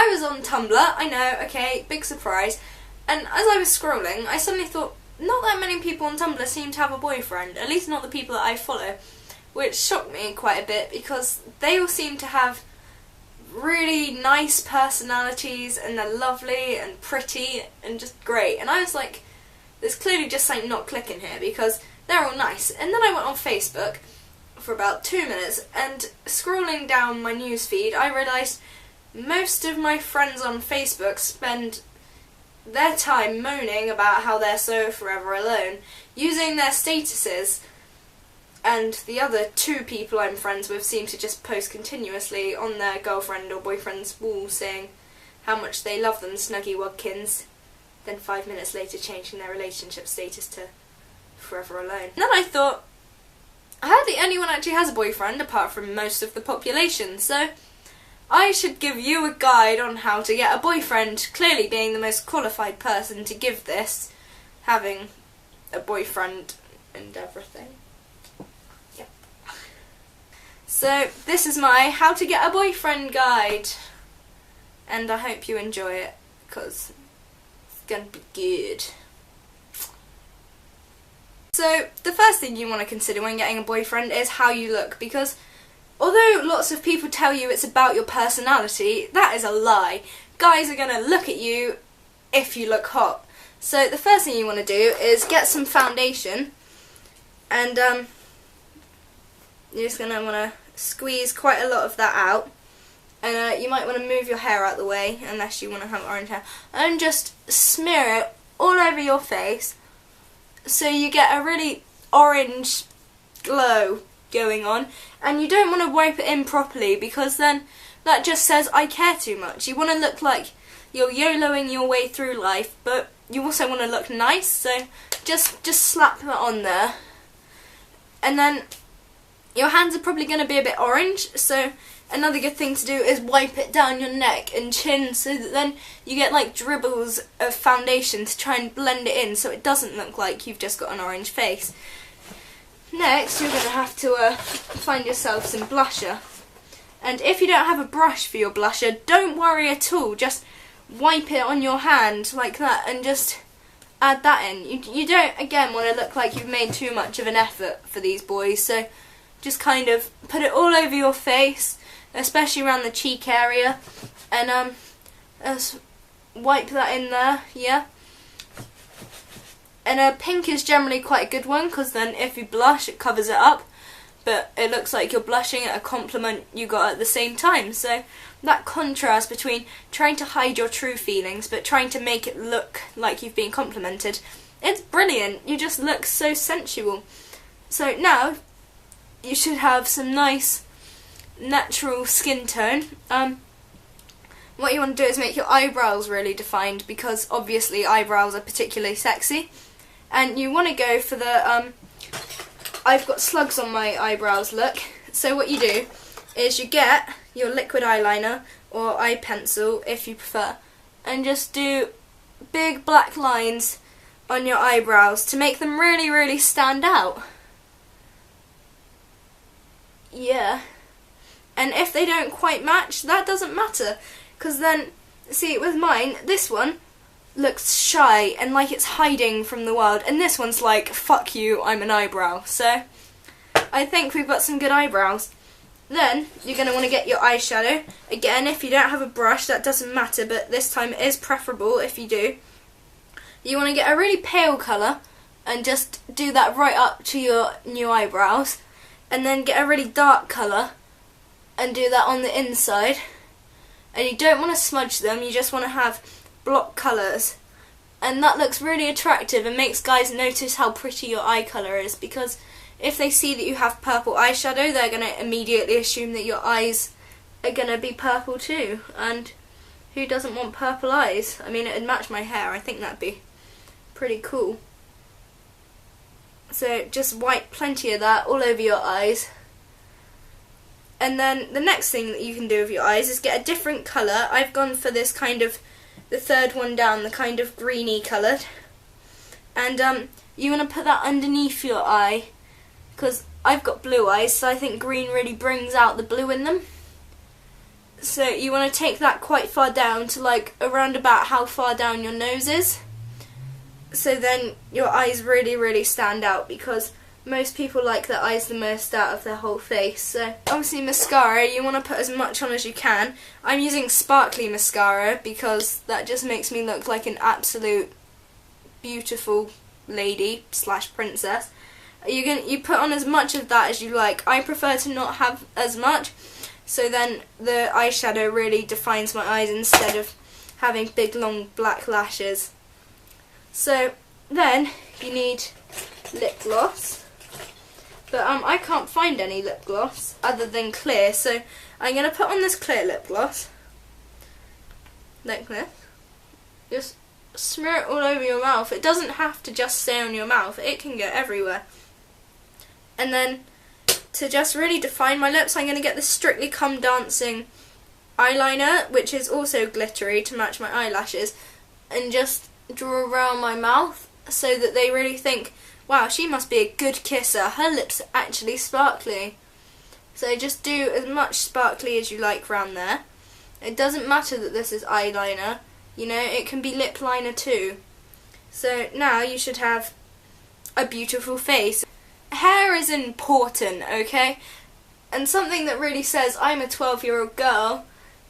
I was on Tumblr, I know, okay, big surprise, and as I was scrolling, I suddenly thought, not that many people on Tumblr seem to have a boyfriend, at least not the people that I follow, which shocked me quite a bit because they all seem to have really nice personalities and they're lovely and pretty and just great. And I was like, there's clearly just something not clicking here because they're all nice. And then I went on Facebook for about 2 minutes and scrolling down my newsfeed I realised most of my friends on Facebook spend their time moaning about how they're so forever alone, using their statuses, and the other 2 people I'm friends with seem to just post continuously on their girlfriend or boyfriend's wall saying how much they love them, snuggy wudkins, then 5 minutes later changing their relationship status to forever alone. And then I thought, hardly anyone actually has a boyfriend apart from most of the population, so I should give you a guide on how to get a boyfriend, clearly being the most qualified person to give this, having a boyfriend and everything. Yep. So this is my how to get a boyfriend guide, and I hope you enjoy it because it's gonna be good. So the first thing you want to consider when getting a boyfriend is how you look, because although lots of people tell you it's about your personality, that is a lie. Guys are going to look at you if you look hot. So the first thing you want to do is get some foundation, and you're just going to want to squeeze quite a lot of that out, and you might want to move your hair out the way unless you want to have orange hair, and just smear it all over your face so you get a really orange glow going on. And you don't want to wipe it in properly because then that just says I care too much. You want to look like you're YOLOing your way through life, but you also want to look nice, so just slap that on there. And then your hands are probably going to be a bit orange, so another good thing to do is wipe it down your neck and chin so that then you get like dribbles of foundation to try and blend it in so it doesn't look like you've just got an orange face. Next, you're going to have to find yourself some blusher. And if you don't have a brush for your blusher, don't worry at all. Just wipe it on your hand like that and just add that in. You don't, again, want to look like you've made too much of an effort for these boys. So just kind of put it all over your face, especially around the cheek area. And just wipe that in there, yeah. And pink is generally quite a good one because then if you blush it covers it up, but it looks like you're blushing at a compliment you got at the same time. So that contrast between trying to hide your true feelings but trying to make it look like you've been complimented, it's brilliant. You just look so sensual. So now you should have some nice natural skin tone. What you want to do is make your eyebrows really defined because obviously eyebrows are particularly sexy. And you want to go for the, I've got slugs on my eyebrows look. So what you do is you get your liquid eyeliner or eye pencil if you prefer, and just do big black lines on your eyebrows to make them really, really stand out. Yeah. And if they don't quite match, that doesn't matter. Because then, see, with mine, this one looks shy and like it's hiding from the world, and this one's like, fuck you, I'm an eyebrow. So I think we've got some good eyebrows. Then you're going to want to get your eyeshadow. Again, if you don't have a brush, that doesn't matter, but this time it is preferable if you do. You want to get a really pale colour and just do that right up to your new eyebrows, and then get a really dark colour and do that on the inside. And you don't want to smudge them, you just want to have block colours, and that looks really attractive and makes guys notice how pretty your eye colour is, because if they see that you have purple eyeshadow, they're going to immediately assume that your eyes are going to be purple too, and who doesn't want purple eyes? I mean, it'd match my hair. I think that'd be pretty cool. So just wipe plenty of that all over your eyes. And then the next thing that you can do with your eyes is get a different colour. I've gone for this kind of, the third one down, the kind of greeny coloured. And you want to put that underneath your eye, because I've got blue eyes, so I think green really brings out the blue in them. So you want to take that quite far down to like around about how far down your nose is. So then your eyes really, really stand out, because most people like their eyes the most out of their whole face. So obviously mascara, you want to put as much on as you can. I'm using sparkly mascara because that just makes me look like an absolute beautiful lady / princess. You put on as much of that as you like. I prefer to not have as much, so then the eyeshadow really defines my eyes instead of having big long black lashes. So then you need lip gloss, but I can't find any lip gloss other than clear, so I'm going to put on this clear lip gloss, like this. Just smear it all over your mouth. It doesn't have to just stay on your mouth, it can go everywhere. And then to just really define my lips, I'm going to get the Strictly Come Dancing eyeliner, which is also glittery to match my eyelashes, and just draw around my mouth so that they really think, wow, she must be a good kisser, her lips are actually sparkly. So just do as much sparkly as you like around there. It doesn't matter that this is eyeliner, you know, it can be lip liner too. So now you should have a beautiful face. Hair is important, okay? And something that really says I'm a 12-year-old girl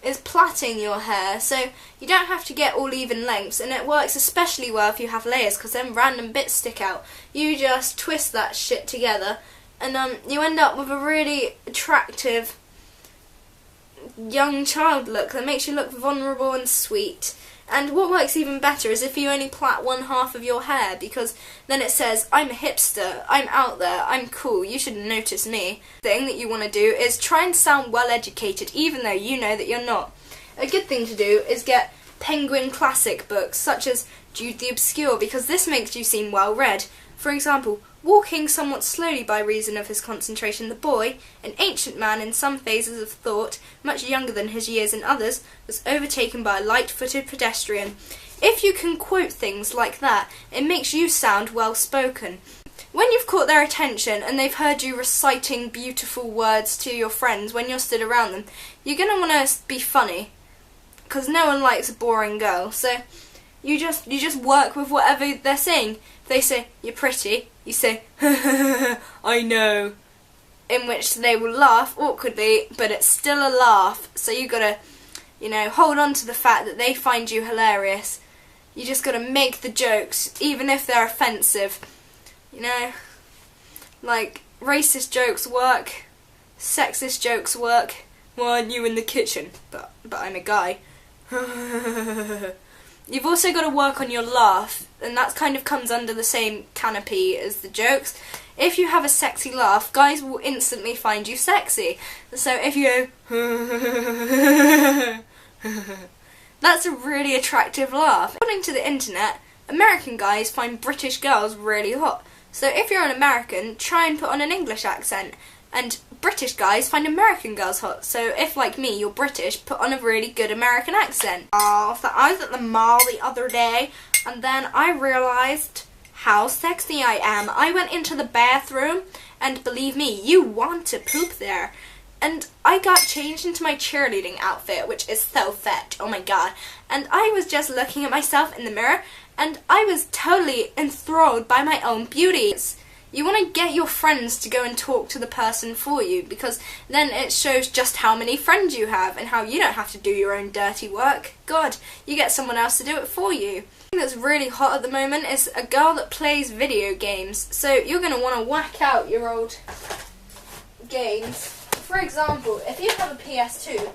is plaiting your hair, so you don't have to get all even lengths, and it works especially well if you have layers, because then random bits stick out. You just twist that shit together, and you end up with a really attractive young child look that makes you look vulnerable and sweet. And what works even better is if you only plait one half of your hair, because then it says, I'm a hipster, I'm out there, I'm cool, you should notice me. The thing that you want to do is try and sound well educated, even though you know that you're not. A good thing to do is get Penguin classic books, such as Jude the Obscure, because this makes you seem well read. For example, walking somewhat slowly by reason of his concentration, the boy, an ancient man in some phases of thought, much younger than his years in others, was overtaken by a light-footed pedestrian. If you can quote things like that, it makes you sound well-spoken. When you've caught their attention and they've heard you reciting beautiful words to your friends when you're stood around them, you're going to want to be funny, because no one likes a boring girl. So you just work with whatever they're saying. If they say, you're pretty, you say, I know. In which they will laugh awkwardly, but it's still a laugh. So you gotta, hold on to the fact that they find you hilarious. You just gotta make the jokes, even if they're offensive. Like, racist jokes work, sexist jokes work. Why aren't you in the kitchen? But I'm a guy. You've also got to work on your laugh, and that kind of comes under the same canopy as the jokes. If you have a sexy laugh, guys will instantly find you sexy. So if you go, that's a really attractive laugh. According to the internet, American guys find British girls really hot. So if you're an American, try and put on an English accent. And British guys find American girls hot. So if, like me, you're British, put on a really good American accent. So I was at the mall the other day, and then I realised how sexy I am. I went into the bathroom, and believe me, you want to poop there. And I got changed into my cheerleading outfit, which is so fat, oh my god. And I was just looking at myself in the mirror, and I was totally enthralled by my own beauty. You want to get your friends to go and talk to the person for you, because then it shows just how many friends you have and how you don't have to do your own dirty work. God, you get someone else to do it for you. The thing that's really hot at the moment is a girl that plays video games. So you're going to want to whack out your old games. For example, if you have a PS2,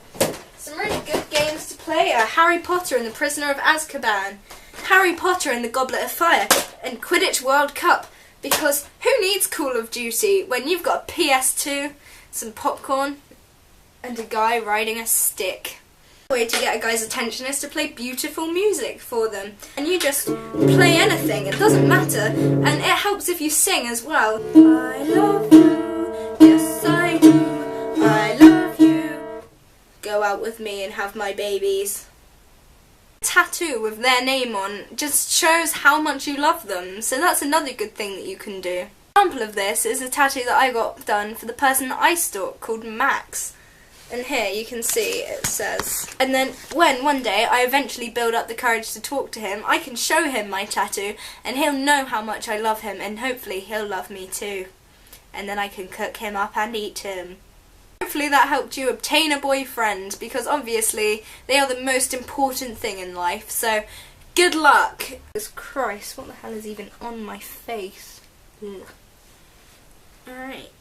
some really good games to play are Harry Potter and the Prisoner of Azkaban, Harry Potter and the Goblet of Fire, and Quidditch World Cup. Because who needs Call of Duty when you've got a PS2, some popcorn, and a guy riding a stick? The way to get a guy's attention is to play beautiful music for them. And you just play anything, it doesn't matter. And it helps if you sing as well. I love you, yes I do, I love you. Go out with me and have my babies. Tattoo with their name on just shows how much you love them, so that's another good thing that you can do. An example of this is a tattoo that I got done for the person that I stalk called Max. And here you can see it says, and then when one day I eventually build up the courage to talk to him, I can show him my tattoo and he'll know how much I love him, and hopefully he'll love me too. And then I can cook him up and eat him. Hopefully that helped you obtain a boyfriend, because obviously they are the most important thing in life, so good luck. Jesus Christ, what the hell is even on my face? Alright,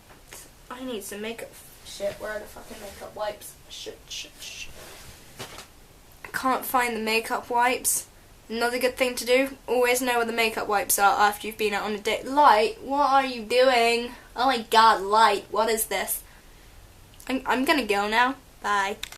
I need some makeup. Shit, where are the fucking makeup wipes? Shit. I can't find the makeup wipes. Another good thing to do, always know where the makeup wipes are after you've been out on a date. Light, what are you doing? Oh my god, Light, what is this? I'm gonna go now. Bye.